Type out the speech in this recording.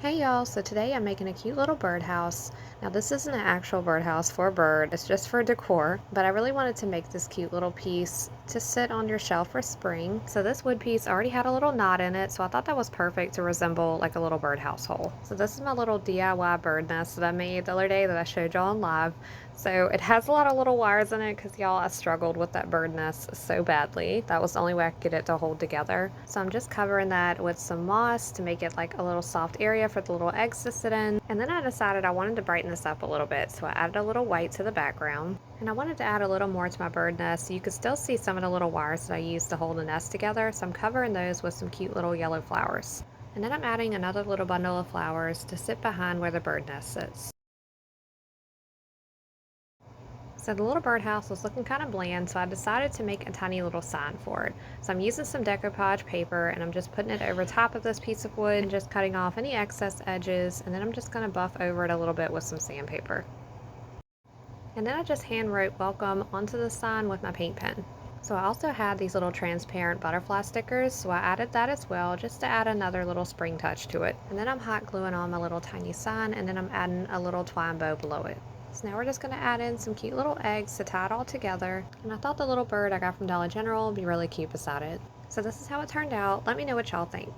Hey y'all, so today I'm making a cute little birdhouse. Now this isn't an actual birdhouse for a bird, it's just for decor, but I really wanted to make this cute little piece to sit on your shelf for spring. So this wood piece already had a little knot in it, so I thought that was perfect to resemble like a little birdhouse hole. So this is my little DIY bird nest that I made the other day that I showed y'all in live. So it has a lot of little wires in it because y'all, I struggled with that bird nest so badly. That was the only way I could get it to hold together. So I'm just covering that with some moss to make it like a little soft area for the little eggs to sit in. And then I decided I wanted to brighten this up a little bit. So I added a little white to the background. And I wanted to add a little more to my bird nest so you could still see some of the little wires that I used to hold the nest together. So I'm covering those with some cute little yellow flowers. And then I'm adding another little bundle of flowers to sit behind where the bird nest sits. So the little birdhouse was looking kind of bland, so I decided to make a tiny little sign for it. So I'm using some decoupage paper and I'm just putting it over top of this piece of wood and just cutting off any excess edges, and then I'm just going to buff over it a little bit with some sandpaper. And then I just hand wrote welcome onto the sign with my paint pen. So I also had these little transparent butterfly stickers, so I added that as well just to add another little spring touch to it. And then I'm hot gluing on my little tiny sign, and then I'm adding a little twine bow below it. So now we're just going to add in some cute little eggs to tie it all together, and I thought the little bird I got from Dollar General would be really cute beside it. So this is how it turned out. Let me know what y'all think.